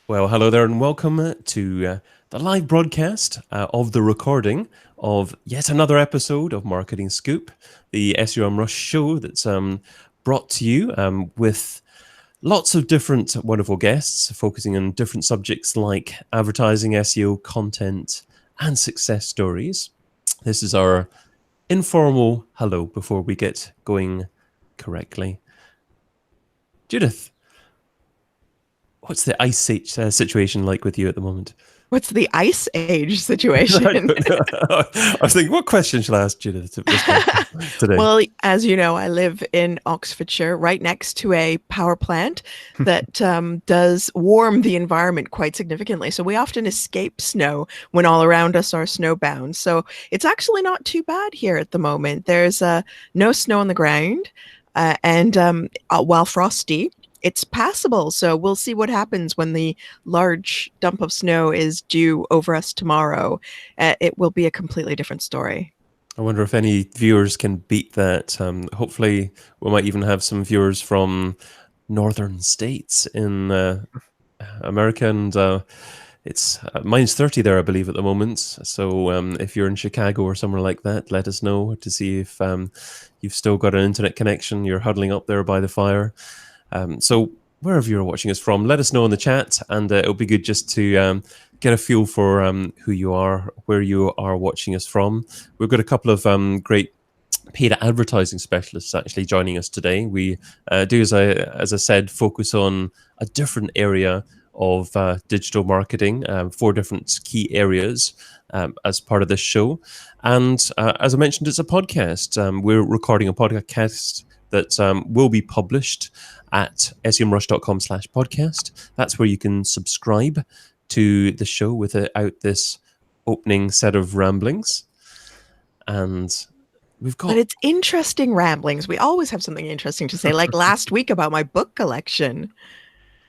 Well, hello there, and welcome to the live broadcast of the recording of yet another episode of Marketing Scoop, the SEO Rush show that's brought to you with lots of different wonderful guests focusing on different subjects like advertising, SEO, content, and success stories. This is our informal hello before we get going correctly. Judith, what's the ice age situation like with you at the moment? What's the ice age I situation? don't know. I was thinking, what question shall I ask Judith today? Well, as you know, I live in Oxfordshire, right next to a power plant that does warm the environment quite significantly. So we often escape snow when all around us are snowbound. So it's actually not too bad here at the moment. There's no snow on the ground, and while frosty, it's passable. So we'll see what happens when the large dump of snow is due over us tomorrow. It will be a completely different story. I wonder if any viewers can beat that. Hopefully, we might even have some viewers from northern states in America, and it's minus 30 there, I believe, at the moment. So if you're in Chicago or somewhere like that, let us know to see if you've still got an internet connection, you're huddling up there by the fire. So wherever you're watching us from, let us know in the chat, and it'll be good just to get a feel for who you are, where you are watching us from. We've got a couple of great paid advertising specialists actually joining us today. We do, as I said, focus on a different area of digital marketing, 4 different key areas as part of this show. And as I mentioned, it's a podcast. We're recording a podcast that will be published at semrush.com/podcast. That's where you can subscribe to the show without this opening set of ramblings. And we've got... But it's interesting ramblings. We always have something interesting to say, like last week about my book collection.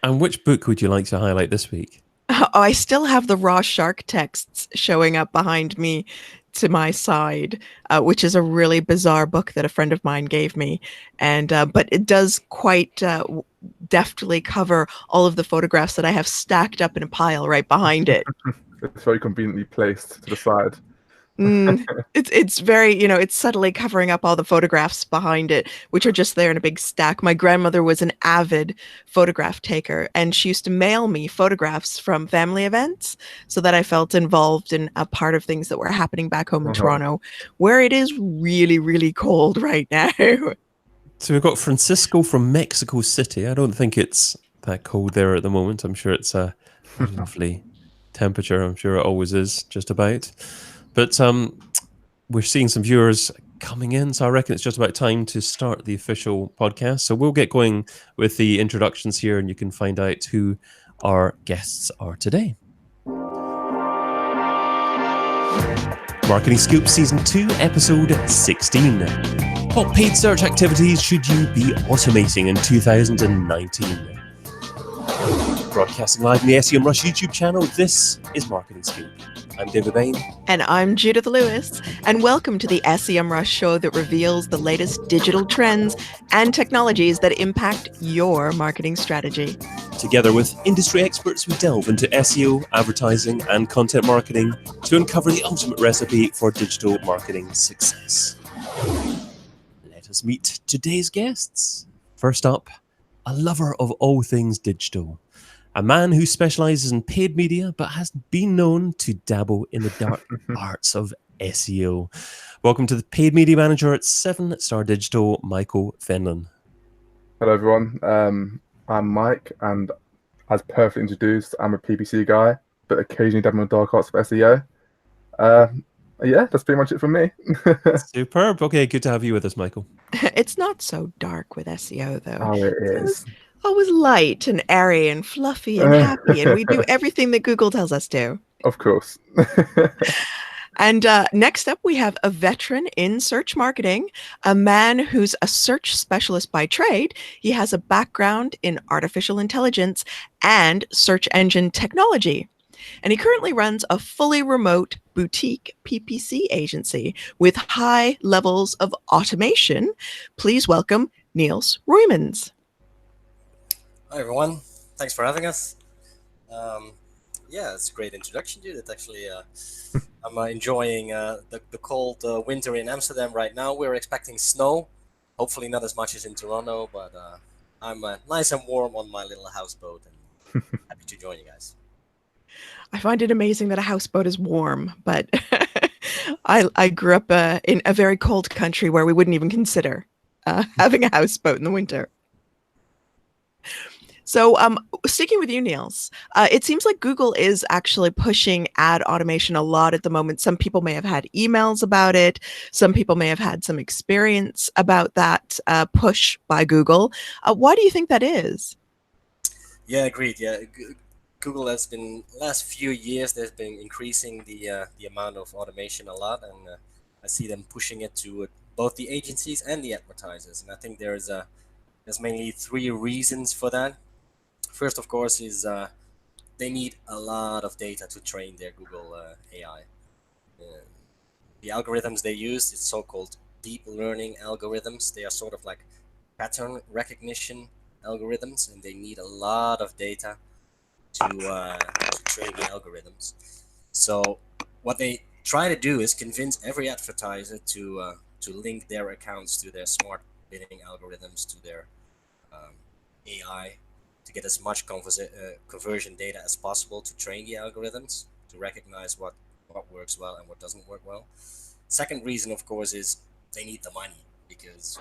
And which book would you like to highlight this week? Oh, I still have the raw shark texts showing up behind me to my side, which is a really bizarre book that a friend of mine gave me. And but it does quite deftly cover all of the photographs that I have stacked up in a pile right behind it. It's very conveniently placed to the side. It's very, it's subtly covering up all the photographs behind it, which are just there in a big stack. My grandmother was an avid photograph taker, and she used to mail me photographs from family events so that I felt involved in a part of things that were happening back home in Toronto, where it is really, really cold right now. So we've got Francisco from Mexico City. I don't think it's that cold there at the moment. I'm sure it's a lovely temperature. I'm sure it always is, just about. But we're seeing some viewers coming in, so I reckon it's just about time to start the official podcast. So we'll get going with the introductions here, and you can find out who our guests are today. Marketing Scoop Season 2, Episode 16. What paid search activities should you be automating in 2019? Broadcasting live in the SEO Rush YouTube channel, this is Marketing Scoop. I'm David Bain. And I'm Judith Lewis. And welcome to the SEM Rush show that reveals the latest digital trends and technologies that impact your marketing strategy. Together with industry experts, we delve into SEO, advertising, and content marketing to uncover the ultimate recipe for digital marketing success. Let us meet today's guests. First up, a lover of all things digital. A man who specializes in paid media, but has been known to dabble in the dark arts of SEO. Welcome to the paid media manager at 7 Star Digital, Michael Fenlon. Hello, everyone. I'm Mike, and as perfectly introduced, I'm a PPC guy, but occasionally dabble in the dark arts of SEO. Yeah, that's pretty much it from me. Superb. Okay, good to have you with us, Michael. It's not so dark with SEO, though. Oh, it is. Always light and airy and fluffy and happy, and we do everything that Google tells us to. Of course. And next up, we have a veteran in search marketing, a man who's a search specialist by trade. He has a background in artificial intelligence and search engine technology. And he currently runs a fully remote boutique PPC agency with high levels of automation. Please welcome Nils Rooijmans. Hi, everyone. Thanks for having us. Yeah, it's a great introduction, dude. It's actually, I'm enjoying the cold winter in Amsterdam right now. We're expecting snow. Hopefully not as much as in Toronto, but I'm nice and warm on my little houseboat and happy to join you guys. I find it amazing that a houseboat is warm, but I grew up in a very cold country where we wouldn't even consider having a houseboat in the winter. So, sticking with you, Niels, it seems like Google is actually pushing ad automation a lot at the moment. Some people may have had emails about it. Some people may have had some experience about that push by Google. Why do you think that is? Yeah, agreed. Yeah, Google has been last few years. They've been increasing the amount of automation a lot, and I see them pushing it to both the agencies and the advertisers. And I think there's mainly three reasons for that. First, of course, is they need a lot of data to train their Google AI. Uh, the algorithms they use is so-called deep learning algorithms. They are sort of like pattern recognition algorithms, and they need a lot of data to train the algorithms. So what they try to do is convince every advertiser to link their accounts to their smart bidding algorithms, to their um, AI, to get as much conversion data as possible to train the algorithms to recognize what works well and what doesn't work well. Second reason, of course, is they need the money because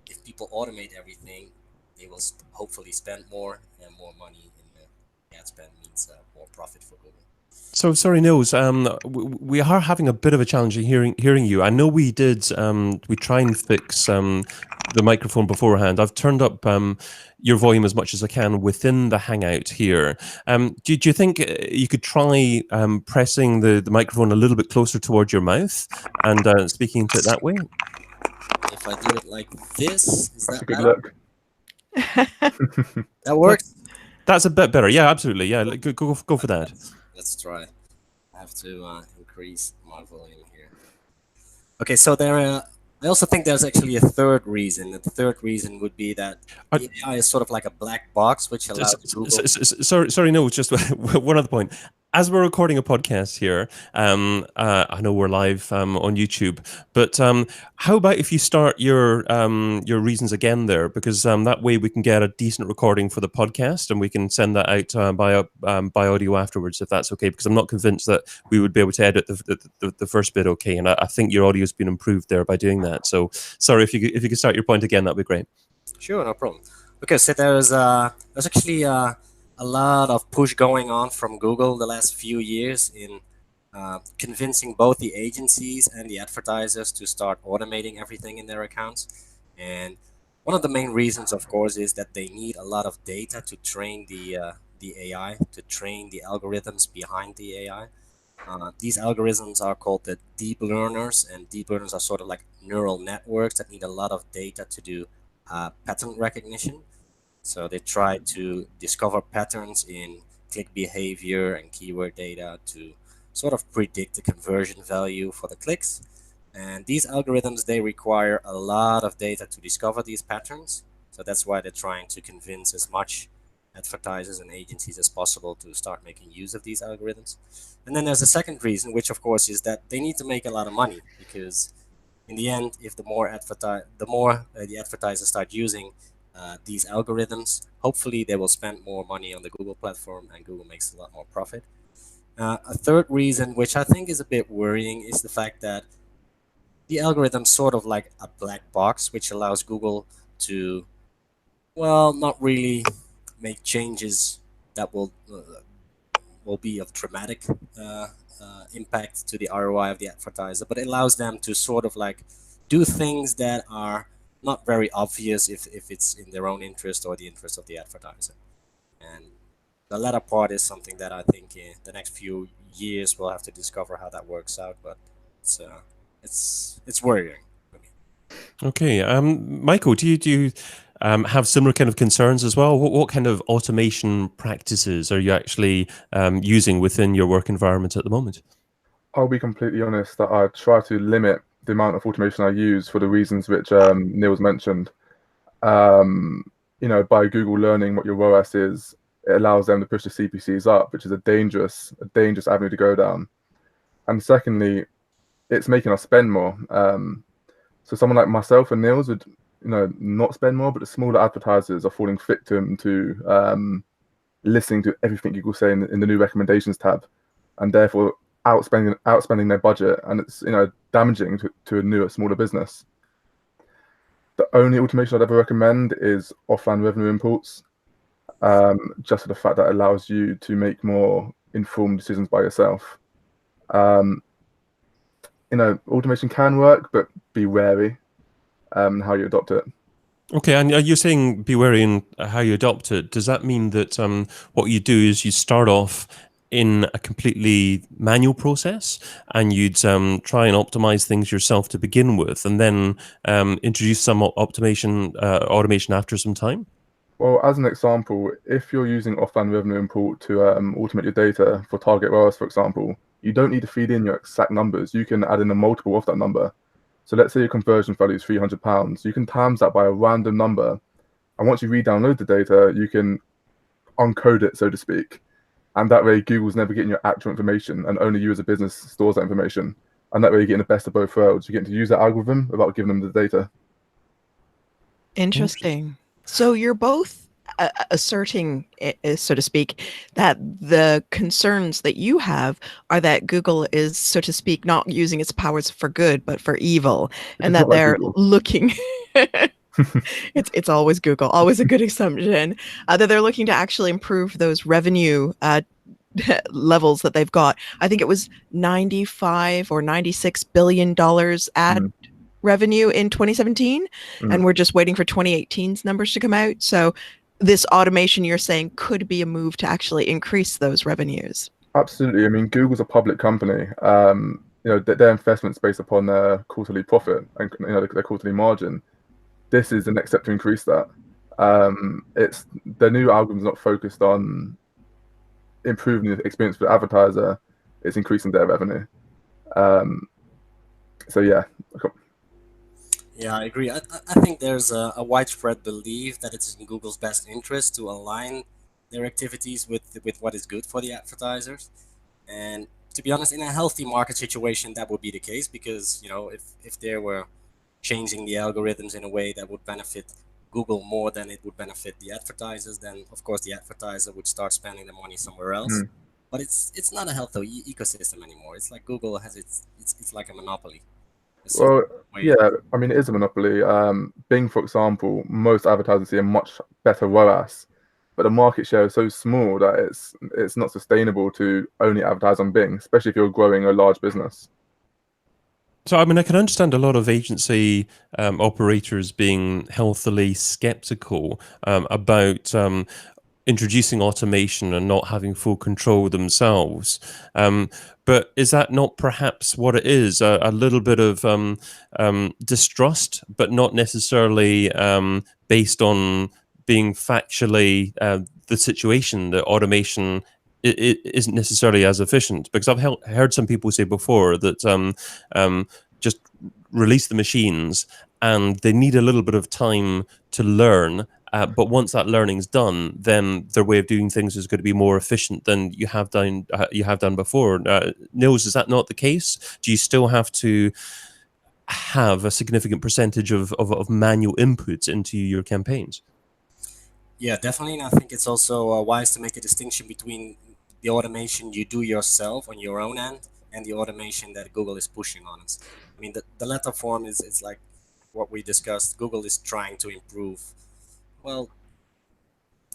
if people automate everything, they will hopefully spend more, and more money in the ad spend means more profit for Google. So sorry, Nils. We are having a bit of a challenge in hearing you. I know we did. We try and fix the microphone beforehand. I've turned up your volume as much as I can within the Hangout here. Do you think you could try pressing the microphone a little bit closer towards your mouth and speaking into it that way? If I do it like this, is That's that a good better? look. That works. That's a bit better. Yeah, absolutely. Yeah, go for that. Let's try. I have to increase my volume here. Okay, so I also think there's actually a third reason. The third reason would be that the AI is sort of like a black box, which allows Google. Sorry, no, just one other point. As we're recording a podcast here, I know we're live on YouTube, but how about if you start your reasons again there, because that way we can get a decent recording for the podcast and we can send that out by audio afterwards, if that's okay. Because I'm not convinced that we would be able to edit the first bit okay, and I think your audio's been improved there by doing that. So sorry, if you could start your point again, that'd be great. Sure, no problem. Okay, so there's actually a lot of push going on from Google the last few years in convincing both the agencies and the advertisers to start automating everything in their accounts. And one of the main reasons, of course, is that they need a lot of data to train the AI, to train the algorithms behind the AI. These algorithms are called the deep learners, and deep learners are sort of like neural networks that need a lot of data to do pattern recognition. So they try to discover patterns in click behavior and keyword data to sort of predict the conversion value for the clicks. And these algorithms, they require a lot of data to discover these patterns. So that's why they're trying to convince as much advertisers and agencies as possible to start making use of these algorithms. And then there's a second reason, which of course is that they need to make a lot of money, because in the end, if the more the advertisers start using these algorithms, hopefully they will spend more money on the Google platform, and Google makes a lot more profit. A third reason, which I think is a bit worrying, is the fact that the algorithm's sort of like a black box, which allows Google to, well, not really make changes that will be of dramatic impact to the ROI of the advertiser, but it allows them to sort of like do things that are not very obvious if it's in their own interest or the interest of the advertiser. And the latter part is something that I think in the next few years we'll have to discover how that works out, but it's worrying for me. Okay, Michael, do you have similar kind of concerns as well? What kind of automation practices are you actually using within your work environment at the moment? I'll be completely honest that I try to limit the amount of automation I use for the reasons which Nils mentioned. By Google learning what your ROAS is, it allows them to push the CPCs up, which is a dangerous avenue to go down. And secondly, it's making us spend more. So someone like myself and Nils would, not spend more, but the smaller advertisers are falling victim to listening to everything Google say in the new recommendations tab, and therefore outspending their budget, and it's damaging to a newer, smaller business. The only automation I'd ever recommend is offline revenue imports, just for the fact that it allows you to make more informed decisions by yourself. Automation can work, but be wary how you adopt it. Okay, and you're saying be wary in how you adopt it. Does that mean that what you do is you start off in a completely manual process, and you'd try and optimize things yourself to begin with, and then introduce some automation after some time? Well, as an example, if you're using offline revenue import to automate your data for target ROAS, for example, you don't need to feed in your exact numbers. You can add in a multiple of that number. So let's say your conversion value is £300. You can times that by a random number. And once you re-download the data, you can uncode it, so to speak. And that way, Google's never getting your actual information, and only you as a business stores that information. And that way, you're getting the best of both worlds. You're getting to use that algorithm without giving them the data. Interesting. So you're both asserting, so to speak, that the concerns that you have are that Google is, so to speak, not using its powers for good, but for evil, and that they're looking... it's always Google, always a good assumption, that they're looking to actually improve those revenue levels that they've got. I think it was $95 or $96 billion ad revenue in 2017, and we're just waiting for 2018's numbers to come out. So this automation, you're saying, could be a move to actually increase those revenues. Absolutely. I mean, Google's a public company. Their investment's based upon their quarterly profit and their quarterly margin. This is the next step to increase that. It's the new algorithm's not focused on improving the experience for the advertiser; it's increasing their revenue. So yeah. Yeah, I agree. I think there's a widespread belief that it's in Google's best interest to align their activities with what is good for the advertisers. And to be honest, in a healthy market situation, that would be the case, because if they were changing the algorithms in a way that would benefit Google more than it would benefit the advertisers, then of course the advertiser would start spending the money somewhere else. But it's not a healthy ecosystem anymore. It's like Google has it's like a monopoly. Well, yeah, I mean, it is a monopoly. Bing, for example, most advertisers see a much better ROAS, but the market share is so small that it's not sustainable to only advertise on Bing, especially if you're growing a large business. So, I mean, I can understand a lot of agency operators being healthily skeptical about introducing automation and not having full control themselves. But is that not perhaps what it is? A little bit of distrust, but not necessarily based on being factually the situation that automation isn't necessarily as efficient? Because I've heard some people say before that just release the machines and they need a little bit of time to learn. But once that learning's done, then their way of doing things is going to be more efficient than you have done before. Nils, is that not the case? Do you still have to have a significant percentage of manual inputs into your campaigns? Yeah, definitely. And I think it's also wise to make a distinction between the automation you do yourself on your own end and the automation that Google is pushing on us. I mean, the latter form is like what we discussed. Google is trying to improve, well,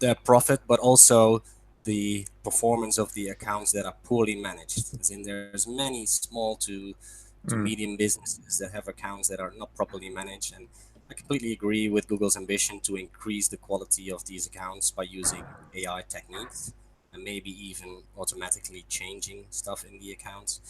their profit, but also the performance of the accounts that are poorly managed. As in, there's many small to medium businesses that have accounts that are not properly managed, and I completely agree with Google's ambition to increase the quality of these accounts by using AI techniques and maybe even automatically changing stuff in the accounts.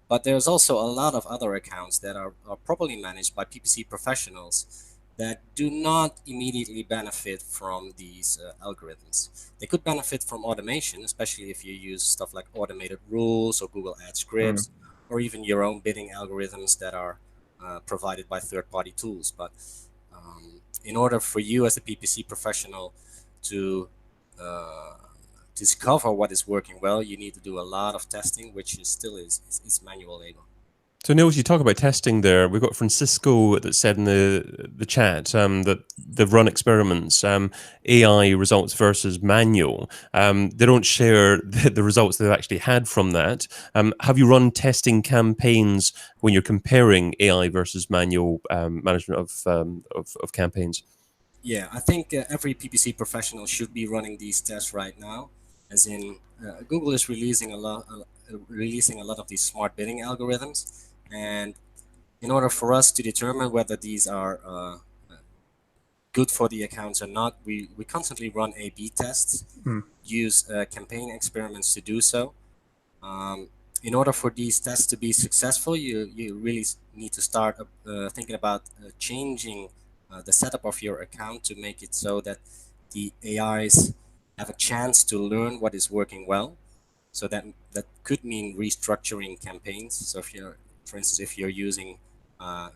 But there's also a lot of other accounts that are properly managed by PPC professionals that do not immediately benefit from these algorithms. They could benefit from automation, especially if you use stuff like automated rules or Google Ad scripts, or even your own bidding algorithms that are provided by third-party tools. But in order for you as a PPC professional to discover what is working well, you need to do a lot of testing, which is still is manual labor. So, Nils, you talk about testing there. We've got Francisco that said in the chat that they've run experiments, AI results versus manual. They don't share the results they've actually had from that. Have you run testing campaigns when you're comparing AI versus manual management of campaigns? Yeah, I think every PPC professional should be running these tests right now, as in Google is releasing a lot of these smart bidding algorithms, and in order for us to determine whether these are good for the accounts or not, we constantly run A/B tests, use campaign experiments to do so. In order for these tests to be successful, you really need to start thinking about changing the setup of your account to make it so that the AIs have a chance to learn what is working well. So that could mean restructuring campaigns. So if you're, for instance, if you're using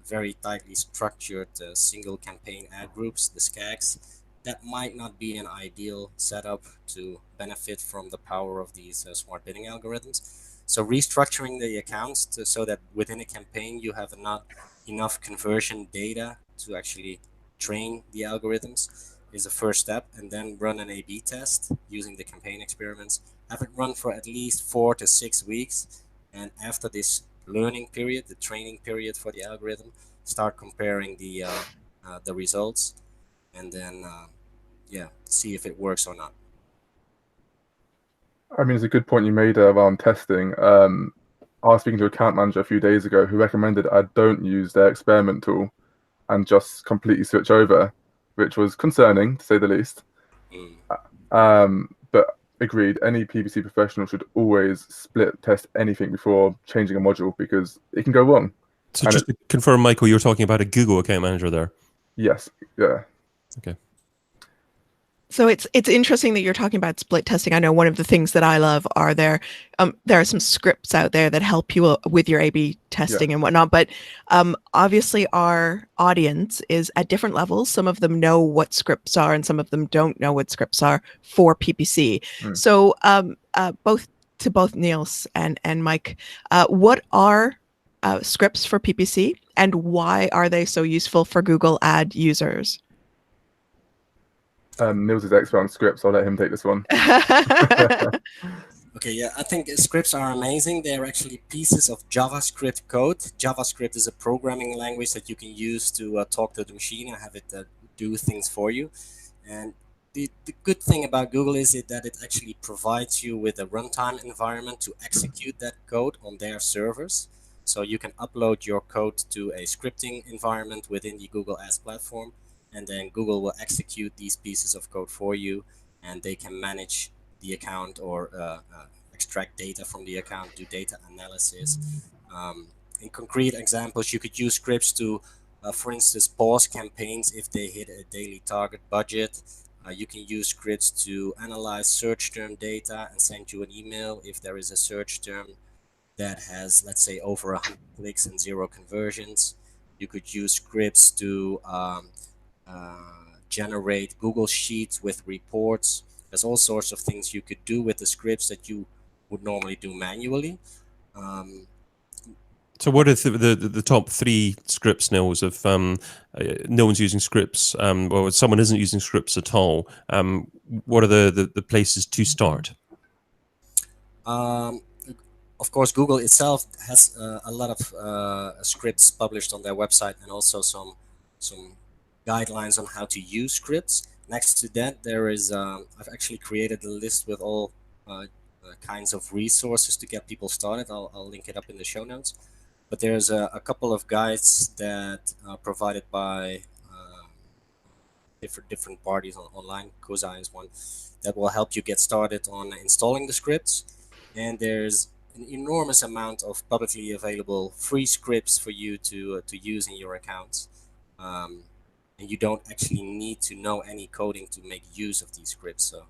very tightly structured single campaign ad groups, the SCAGs, that might not be an ideal setup to benefit from the power of these smart bidding algorithms. So restructuring the accounts so that within a campaign you have not enough conversion data to actually train the algorithms is the first step, and then run an A/B test using the campaign experiments. Have it run for at least 4 to 6 weeks, and after this learning period, the training period for the algorithm, start comparing the results, and then see if it works or not. I mean, it's a good point you made around testing. I was speaking to an account manager a few days ago who recommended I don't use their experiment tool and just completely switch over, which was concerning to say the least. But agreed, any PPC professional should always split test anything before changing a module because it can go wrong. So just to confirm, Michael, you're talking about a Google account manager there. Yes. Yeah. Okay. So it's interesting that you're talking about split testing. I know one of the things that I love are there are some scripts out there that help you with your A/B testing and whatnot. But obviously our audience is at different levels. Some of them know what scripts are, and some of them don't know what scripts are for PPC. So both Nils and Mike, what are scripts for PPC, and why are they so useful for Google Ad users? Nils is expert on scripts. I'll let him take this one. Okay, yeah, I think scripts are amazing. They're actually pieces of JavaScript code. JavaScript is a programming language that you can use to talk to the machine and have it do things for you. And the good thing about Google is that it actually provides you with a runtime environment to execute that code on their servers. So you can upload your code to a scripting environment within the Google Ads platform, and then Google will execute these pieces of code for you, and they can manage the account or extract data from the account, do data analysis. In concrete examples, you could use scripts to, for instance, pause campaigns if they hit a daily target budget. You can use scripts to analyze search term data and send you an email if there is a search term that has, let's say, over 100 clicks and 0 conversions. You could use scripts to generate Google Sheets with reports. There's all sorts of things you could do with the scripts that you would normally do manually. So what are the top 3 scripts, Nils, if no one's using scripts, or someone isn't using scripts at all? What are the places to start? Of course, Google itself has a lot of scripts published on their website, and also some guidelines on how to use scripts. Next to that, there is I've actually created a list with all kinds of resources to get people started. I'll link it up in the show notes. But there's a couple of guides that are provided by different parties online. Koza is one that will help you get started on installing the scripts. And there's an enormous amount of publicly available free scripts for you to use in your accounts. And you don't actually need to know any coding to make use of these scripts. So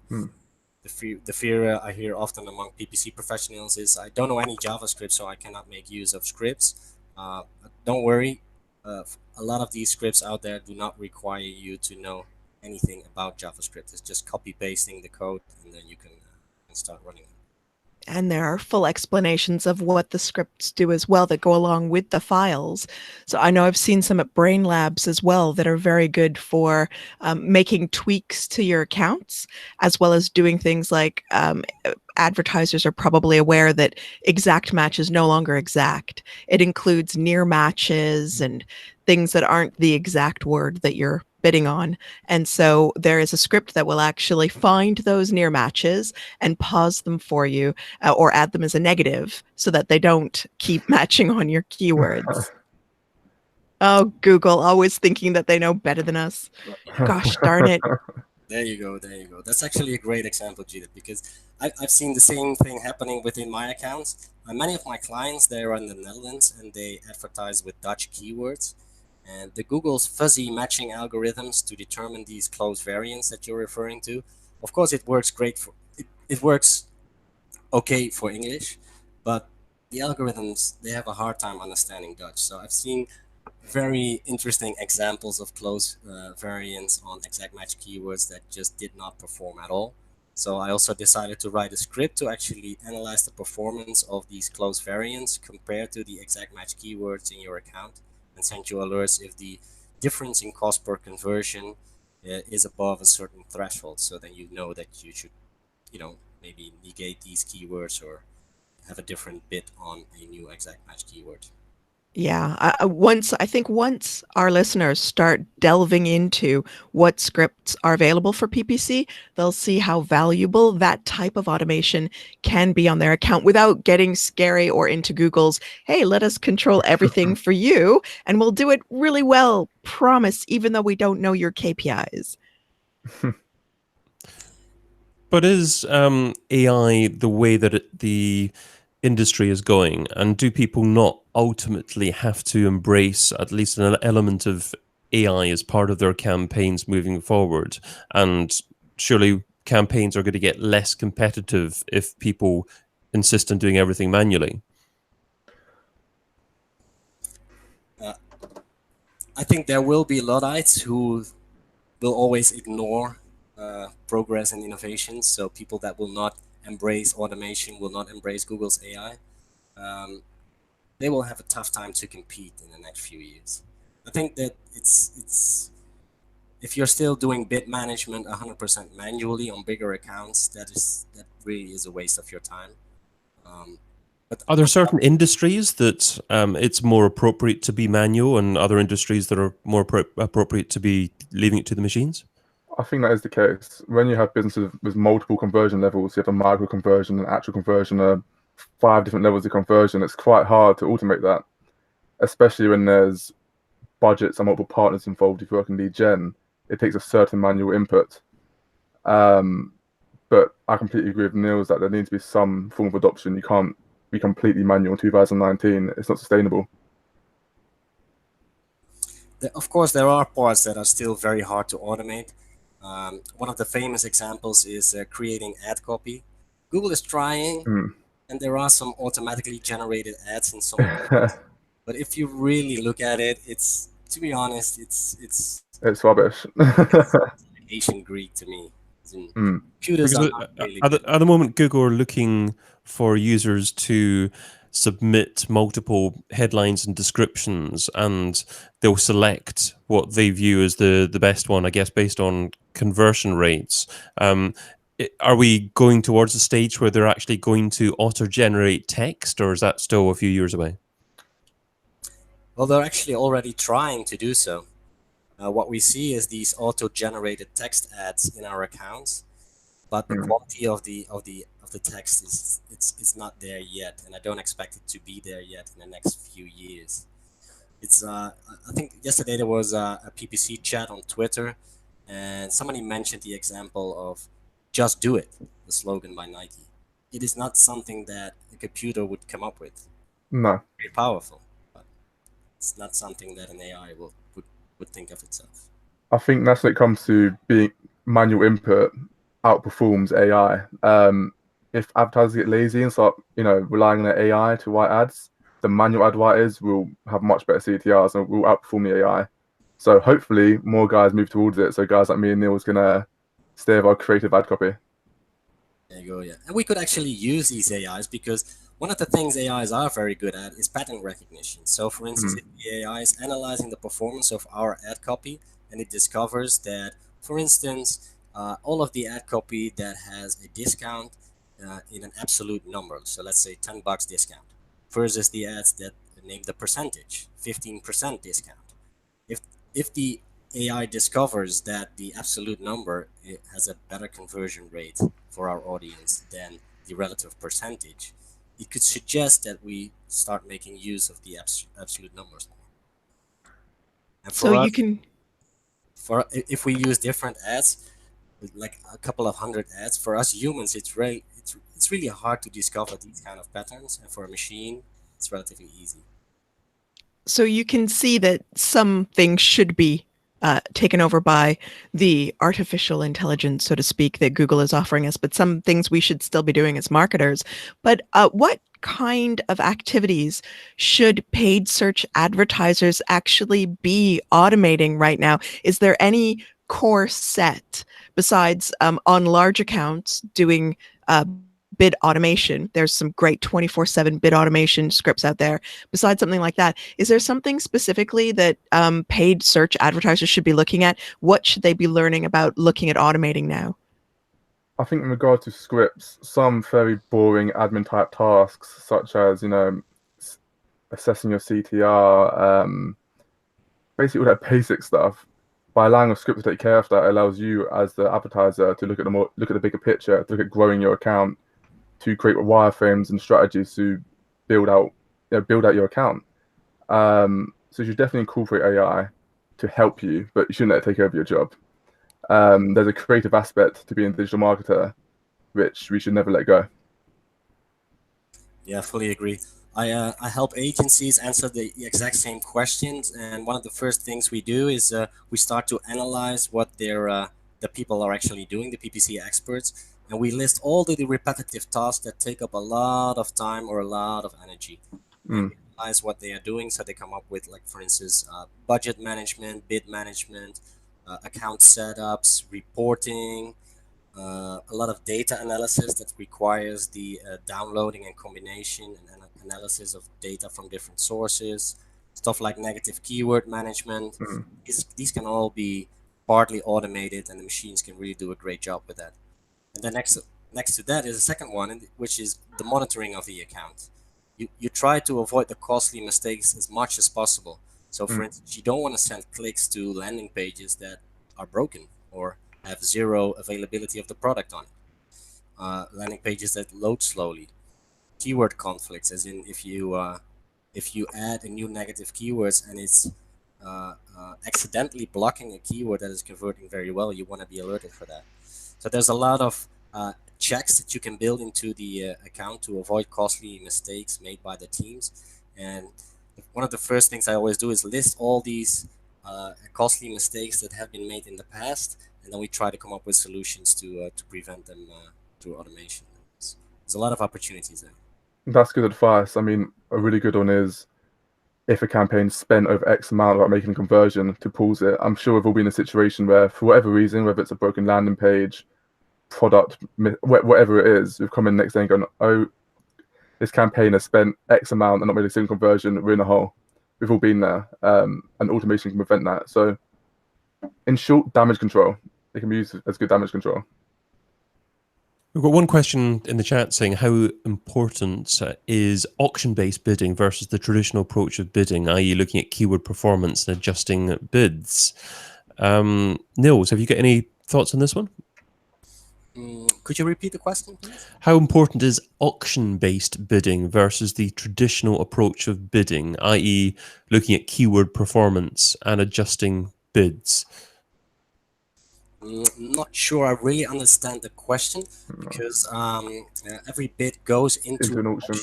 the fear I hear often among PPC professionals is, I don't know any JavaScript, so I cannot make use of scripts. Don't worry, a lot of these scripts out there do not require you to know anything about JavaScript. It's just copy pasting the code, and then you can start running them. And there are full explanations of what the scripts do as well that go along with the files. So I know I've seen some at Brain Labs as well that are very good for making tweaks to your accounts, as well as doing things like advertisers are probably aware that exact match is no longer exact. It includes near matches and things that aren't the exact word that you're bidding on. And so there is a script that will actually find those near matches and pause them for you, or add them as a negative so that they don't keep matching on your keywords. Oh, Google, always thinking that they know better than us. Gosh darn it. There you go. There you go. That's actually a great example, Judith, because I've seen the same thing happening within my accounts. Many of my clients, they're in the Netherlands and they advertise with Dutch keywords. And the Google's fuzzy matching algorithms to determine these close variants that you're referring to, of course, it works great for it works okay for English, but the algorithms, they have a hard time understanding Dutch. So I've seen very interesting examples of close variants on exact match keywords that just did not perform at all. So I also decided to write a script to actually analyze the performance of these close variants compared to the exact match keywords in your account, and send you alerts if the difference in cost per conversion is above a certain threshold. So then you know that you should, maybe negate these keywords or have a different bid on a new exact match keyword. Yeah, I think once our listeners start delving into what scripts are available for PPC, they'll see how valuable that type of automation can be on their account without getting scary or into Google's, hey, let us control everything for you, and we'll do it really well, promise, even though we don't know your KPIs. But is AI the way that the industry is going, and do people not ultimately have to embrace at least an element of AI as part of their campaigns moving forward? And surely campaigns are going to get less competitive if people insist on doing everything manually. I think there will be Luddites who will always ignore progress and innovation. So people that will not embrace automation, will not embrace Google's AI, they will have a tough time to compete in the next few years. I think that it's if you're still doing bid management 100% manually on bigger accounts, that really is a waste of your time. But are there certain industries that it's more appropriate to be manual, and other industries that are more appropriate to be leaving it to the machines? I think that is the case. When you have businesses with multiple conversion levels, you have a micro conversion and actual conversion, 5 different levels of conversion. It's quite hard to automate that, especially when there's budgets and multiple partners involved. If you work in lead gen, it takes a certain manual input. But I completely agree with Nils that there needs to be some form of adoption. You can't be completely manual in 2019. It's not sustainable. Of course, there are parts that are still very hard to automate. One of the famous examples is creating ad copy. Google is trying, and there are some automatically generated ads in some places. But if you really look at it, it's, to be honest, it's rubbish. It's Asian Greek to me. Computers are not really at the moment, Google are looking for users to submit multiple headlines and descriptions, and they'll select what they view as the best one, I guess, based on conversion rates. Are we going towards a stage where they're actually going to auto-generate text, or is that still a few years away? Well, they're actually already trying to do so. What we see is these auto-generated text ads in our accounts, but the quality of the text is not there yet, and I don't expect it to be there yet in the next few years. It's I think yesterday there was a PPC chat on Twitter, and somebody mentioned the example of "Just do it," the slogan by Nike. It is not something that a computer would come up with. No. Very powerful, but it's not something that an AI would think of itself. I think that's when it comes to being manual input outperforms AI. If advertisers get lazy and start, relying on their AI to write ads, the manual ad writers will have much better CTRs and will outperform the AI. So hopefully more guys move towards it. So guys like me and Nils can stay with our creative ad copy. There you go. Yeah, and we could actually use these AIs because one of the things AIs are very good at is pattern recognition. So, for instance, Mm. if the AI is analyzing the performance of our ad copy and it discovers that, for instance, all of the ad copy that has a discount in an absolute number, so let's say $10 discount, versus the ads that name the percentage, 15% discount. If if the AI discovers that the absolute number it has a better conversion rate for our audience than the relative percentage, it could suggest that we start making use of the absolute numbers more. And So for you us, can if we use different ads, like a couple of hundred ads, for us humans, it's really hard to discover these kind of patterns, and for a machine, it's relatively easy. so you can see that some things should be taken over by the artificial intelligence, so to speak, that Google is offering us, but some things we should still be doing as marketers. But what kind of activities should paid search advertisers actually be automating right now? Is there any core set besides on large accounts doing bid automation? There's some great 24/7 bid automation scripts out there. Besides something like that, is there something specifically that paid search advertisers should be looking at? What should they be learning about looking at automating now? I think in regard to scripts, some very boring admin type tasks, such as assessing your CTR, basically all that basic stuff. By allowing a script to take care of that, it allows you as the advertiser to look at the bigger picture, to look at growing your account, to create wireframes and strategies to build out build out your account. So you should definitely incorporate AI to help you, but you shouldn't let it take over your job. There's a creative aspect to being a digital marketer, which we should never let go. Yeah, fully agree. I help agencies answer the exact same questions, and one of the first things we do is we start to analyze what the people are actually doing, the PPC experts, and we list all the repetitive tasks that take up a lot of time or a lot of energy, and Mm. we analyze what they are doing. So they come up with, like, for instance, budget management, bid management, account setups, reporting, a lot of data analysis that requires the downloading and combination and analysis of data from different sources, stuff like negative keyword management. Mm. These can all be partly automated, and the machines can really do a great job with that. And then next to that is a second one, which is the monitoring of the account. You try to avoid the costly mistakes as much as possible. So, for Mm. instance, you don't want to send clicks to landing pages that are broken or have zero availability of the product on it. Landing pages that load slowly. Keyword conflicts, as in if you add a new negative keywords and it's accidentally blocking a keyword that is converting very well, you want to be alerted for that. So there's a lot of checks that you can build into the account to avoid costly mistakes made by the teams. And one of the first things I always do is list all these costly mistakes that have been made in the past, and then we try to come up with solutions to prevent them through automation. There's a lot of opportunities there. That's good advice. I mean, a really good one is if a campaign spent over X amount without making a conversion, to pause it. I'm sure we've all been in a situation where, for whatever reason, whether it's a broken landing page, product, whatever it is, we've come in next day and gone, oh, this campaign has spent X amount and not made a single conversion. We're in a hole. We've all been there, and automation can prevent that. So, in short, damage control. It can be used as good damage control. We've got one question in the chat saying how important is auction-based bidding versus the traditional approach of bidding, i.e. looking at keyword performance and adjusting bids. Nils, have you got any thoughts on this one? Could you repeat the question, please? How important is auction-based bidding versus the traditional approach of bidding, i.e. looking at keyword performance and adjusting bids? Not sure I really understand the question, because every bid goes into Into an auction.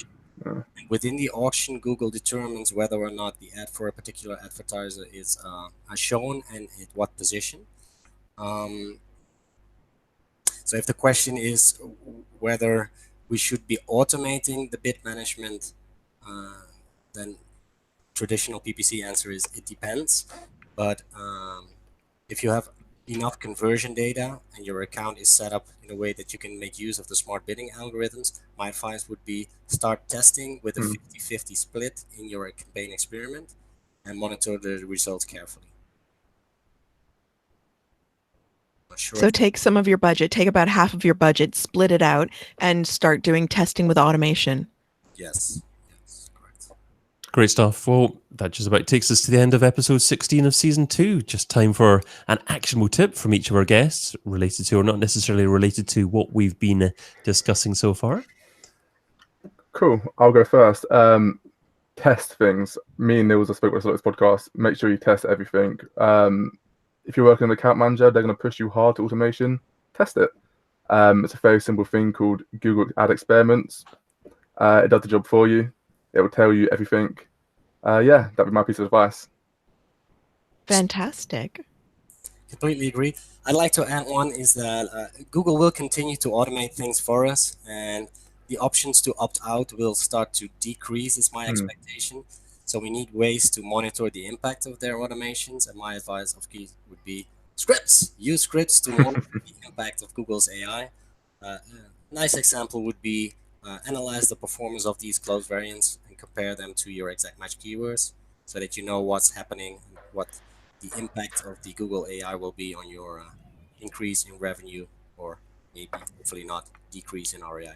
Yeah. Within the auction, Google determines whether or not the ad for a particular advertiser is shown and at what position. So if the question is whether we should be automating the bid management, then traditional PPC answer is it depends. But if you have enough conversion data and your account is set up in a way that you can make use of the smart bidding algorithms, my advice would be start testing with a 50-50 split in your campaign experiment and monitor the results carefully. Sure. So take some of your budget, take about half of your budget, split it out, and start doing testing with automation. Yes, correct. Great stuff. Well, that just about takes us to the end of episode 16 of season 2. Just time for an actionable tip from each of our guests, related to or not necessarily related to what we've been discussing so far. Cool. I'll go first. Test things. Me and Nils have spoken about this podcast. Make sure you test everything. If you're working an account manager, they're going to push you hard to automation. Test it. It's a very simple thing called Google Ad Experiments. It does the job for you. It will tell you everything. That'd be my piece of advice. Fantastic. Completely agree. I'd like to add one is that Google will continue to automate things for us, and the options to opt out will start to decrease, is my expectation. So we need ways to monitor the impact of their automations, and my advice of key would be scripts. Use scripts to monitor the impact of Google's AI. Nice example would be analyze the performance of these close variants and compare them to your exact match keywords so that you know what's happening and what the impact of the Google AI will be on your increase in revenue, or maybe hopefully not decrease in ROI.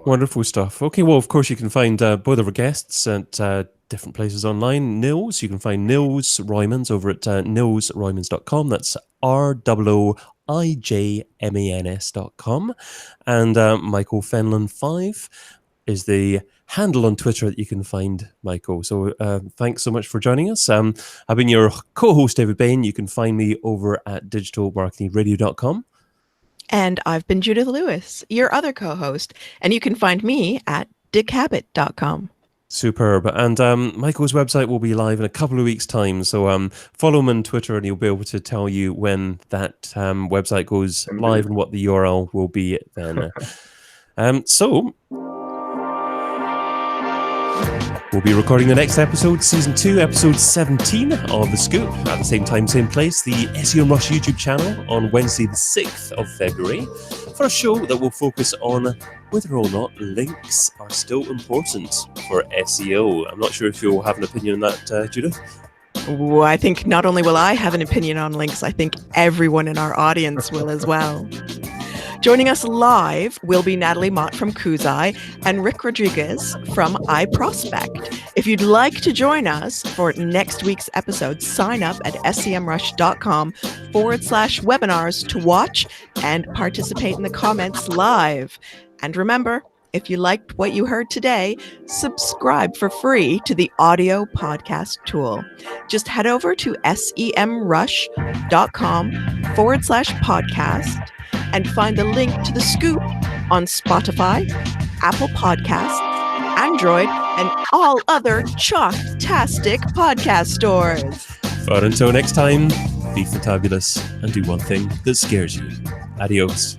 Wonderful stuff. Okay, well, of course, you can find both of our guests at different places online. Nils, you can find Nils Rooijmans over at nilsrooijmans.com. That's ROOIJMANS.com. And Michael Fenlon 5 is the handle on Twitter that you can find Michael. So thanks so much for joining us. I've been your co-host, David Bain. You can find me over at digitalmarketingradio.com. And I've been Judith Lewis, your other co-host, and you can find me at dickhabit.com. Superb. And Michael's website will be live in a couple of weeks' time. So follow him on Twitter and he'll be able to tell you when that website goes live and what the URL will be then. So we'll be recording the next episode, Season 2, Episode 17 of The Scoop, at the same time, same place, the SEMrush YouTube channel on Wednesday the 6th of February, for a show that will focus on whether or not links are still important for SEO. I'm not sure if you'll have an opinion on that, Judith. Well, I think not only will I have an opinion on links, I think everyone in our audience will as well. Joining us live will be Natalie Mott from Kuzai and Rick Rodriguez from iProspect. If you'd like to join us for next week's episode, sign up at semrush.com/webinars to watch and participate in the comments live. And remember, if you liked what you heard today, subscribe for free to the audio podcast tool. Just head over to semrush.com/podcast and find the link to The Scoop on Spotify, Apple Podcasts, Android, and all other chalk-tastic podcast stores. But until next time, be fantabulous and do one thing that scares you. Adios.